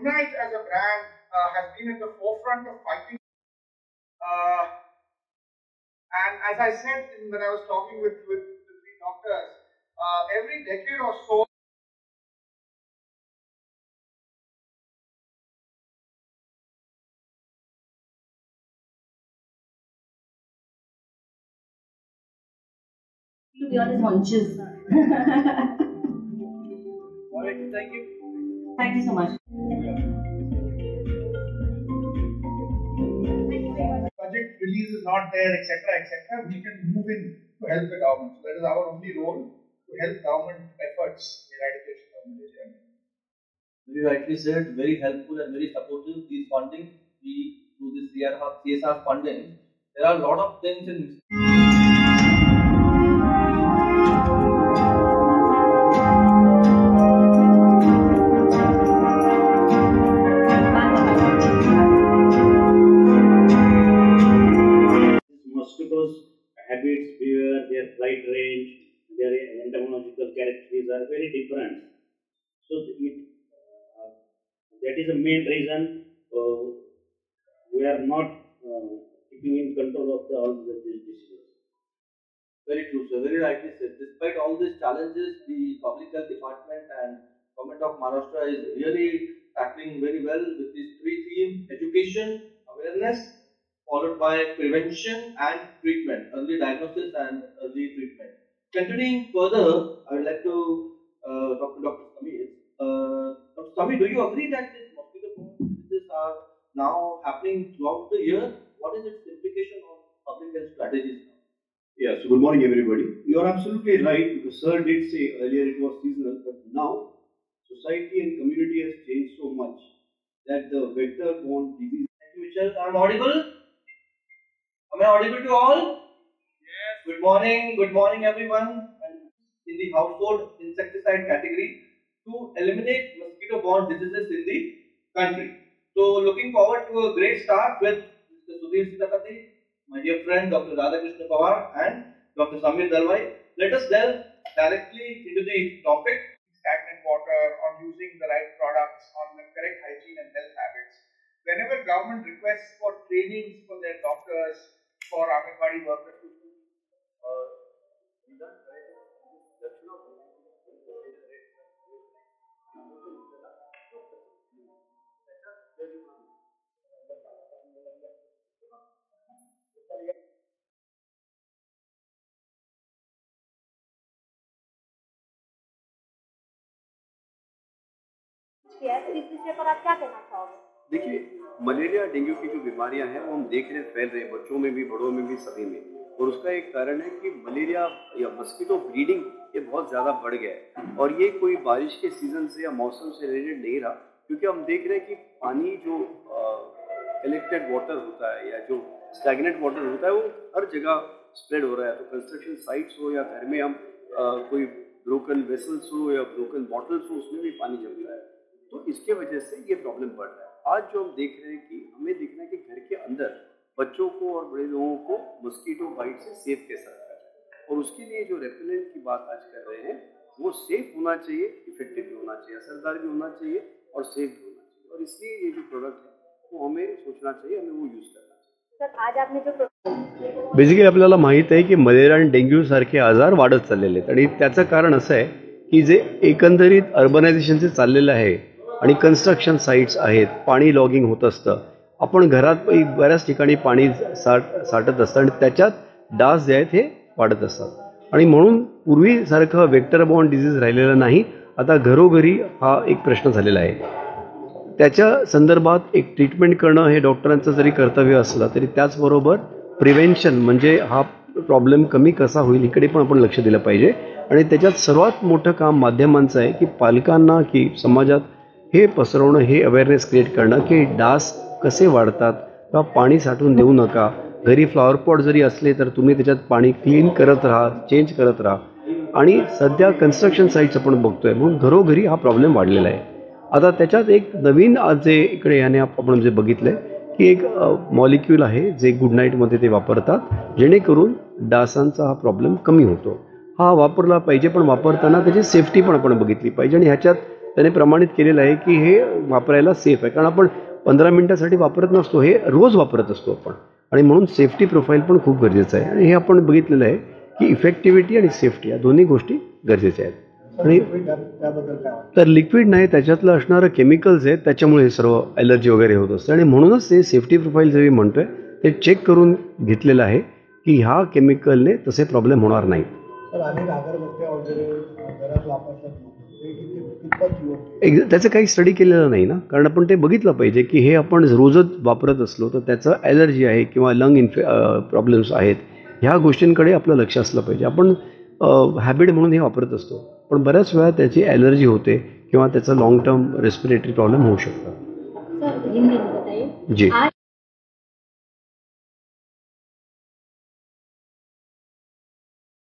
Goodnight as a brand has been at the forefront of fighting. And as I said when I was talking with the three doctors, every decade or so, to be on his haunches. all right, thank you. Thank you so much. Budget release is not there, etc., we can move in to help the government. So that is our only role, to help government efforts in eradication of malaria. You rightly said, very helpful and very supportive. These funding, through this CSR funding, there are a lot of things in. Mosquitoes' habits, behavior, their flight range, their entomological characteristics are very different. So that is the main reason we are not keeping in control of all these diseases. Very true, sir. Very rightly said. Despite all these challenges, the Public Health Department and Government of Maharashtra is really tackling very well with these three themes: education, awareness, followed by prevention and treatment, early diagnosis and early treatment. Continuing further, I would like to talk to Dr. Samir. Dr. Samir, do you agree that these mosquito-borne diseases are now happening throughout the year? What is its implication on public health strategies now? Yeah, so good morning everybody. You are absolutely right, because sir did say earlier it was seasonal, but now society and community has changed so much that the vector-borne disease. Thank you, Mitchell. I'm audible? Am I audible to all? Yes. Good morning everyone. In the household insecticide category to eliminate mosquito-borne diseases in the country. So looking forward to a great start with Mr. Sudhir Sitapati, my dear friend Dr. Radhakrishna Pawar and Dr. Samir Dalwai. Let us delve directly into the topic. Stagnant water, on using the right products, on the correct hygiene and health habits. Whenever government requests for trainings for their doctors, for Anganwadi workers to do, इस विषय पर आप क्या कहना चाहोगे? देखिए, malaria dengue की जो बीमारियां हैं वो हम देख रहे हैं फैल रही हैं, बच्चों में भी, बड़ों में भी, सभी में। और उसका एक कारण है कि मलेरिया या मस्कीटो ब्रीडिंग ये बहुत ज़्यादा बढ़ गया है, और ये कोई बारिश के सीजन से या मौसम से रिलेटेड नहीं रहा, क्योंकि हम देख रहे हैं कि पानी जो कलेक्टेड वाटर होता है या जो स्टैग्नेंट वाटर होता है वो हर जगह स्प्रेड हो रहा है। तो कंस्ट्रक्शन साइट्स हो या घर में हम कोई ब्रोकन वेसल्स हो या ब्रोकन बॉटल्स हो, उसमें भी पानी जमता है। तो इसके वजह से ये प्रॉब्लम बढ़ रहा है। आज जो हम देख रहे हैं कि हमें देखना है कि घर के अंदर बच्चों को और बड़े लोगों को मस्कीटो बाइट से सेफ कैसे रखा जाए, और उसके लिए जो रेपेलेंट की बात आज कर रहे हैं वो सेफ होना चाहिए, इफेक्टिव भी होना चाहिए, असरदार भी होना चाहिए और सेफ भी होना चाहिए। और इसलिए ये जो प्रोडक्ट है वो हमें सोचना चाहिए, हमें वो यूज करना चाहिए। सर, आज आपने जो बेसिकली आपल्याला माहीत आहे की मलेरिया आणि डेंग्यू सारखे आजार वाढत चाललेले आहेत, आणि त्याचं कारण असं आहे की जे एकंदरीत अर्बनायझेशनचे चाललेलं आहे आणि कन्स्ट्रक्शन साईट्स आहेत, पाणी लॉगिंग होत असतं, आपण घरात बऱ्याच ठिकाणी पाणी साठत असतं आणि त्याच्यात डास जे आहेत हे वाढत असतात, आणि म्हणून पूर्वीसारखं वेक्टर बॉर्न डिसीज राहिलेलं नाही, आता घरोघरी हा एक प्रश्न झालेला आहे। त्याच्या संदर्भात एक ट्रीटमेंट करणं हे डॉक्टरांचं जरी कर्तव्य असलं तरी त्याचबरोबर प्रिव्हेन्शन म्हणजे हा प्रॉब्लेम कमी कसा होईल इकडे पण आपण लक्ष दिलं पाहिजे। आणि त्याच्यात सर्वात मोठं काम माध्यमांचं आहे की पालकांना की समाजात हे पसरवणं, हे अवेअरनेस क्रिएट करणं की डास कसे वाढतात किंवा पाणी साठवून देऊ नका, घरी फ्लॉवर पॉट जरी असले तर तुम्ही त्याच्यात पाणी क्लीन करत राहा, चेंज करत राहा। आणि सध्या कन्स्ट्रक्शन साईट्स आपण बघतोय म्हणून घरोघरी हा प्रॉब्लेम वाढलेला आहे। आता त्याच्यात एक नवीन आज जे इकडे याने आपण जे बघितलंय की एक मॉलिक्यूल आहे जे गुड नाईटमध्ये ते वापरतात जेणेकरून डासांचा हा प्रॉब्लेम कमी होतो। हा वापरला पाहिजे, पण वापरताना त्याची सेफ्टी पण आपण बघितली पाहिजे, आणि ह्याच्यात त्याने प्रमाणित केलेलं आहे की हे वापरायला सेफ आहे, कारण आपण 15 मिनिटासाठी वापरत नसतो, हे रोज वापरत असतो आपण, आणि म्हणून सेफ्टी प्रोफाईल पण खूप गरजेचं आहे. आणि हे आपण बघितलेलं आहे की इफेक्टिव्हिटी आणि सेफ्टी या दोन्ही गोष्टी गरजेच्या आहेत. आणि तर लिक्विड नाही, त्याच्यातलं असणारं केमिकल्स आहेत, त्याच्यामुळे हे सर्व ॲलर्जी वगैरे होत असते. आणि म्हणूनच ते सेफ्टी प्रोफाईल जे मी म्हणतोय ते चेक करून घेतलेलं आहे की ह्या केमिकलने तसे प्रॉब्लेम होणार नाहीत. त्याचं काही स्टडी केलेलं नाही ना, कारण आपण ते बघितलं पाहिजे की हे आपण रोजच वापरत असलो तर त्याचं ॲलर्जी आहे किंवा लंग प्रॉब्लेम्स आहेत, ह्या गोष्टींकडे आपलं लक्ष असलं पाहिजे. आपण हॅबिट म्हणून हे वापरत असतो, पण बऱ्याच वेळा त्याची ॲलर्जी होते किंवा त्याचा लॉंग टर्म रेस्पिरेटरी प्रॉब्लेम होऊ शकतात. सर हिंदी में बताइए. जी. आज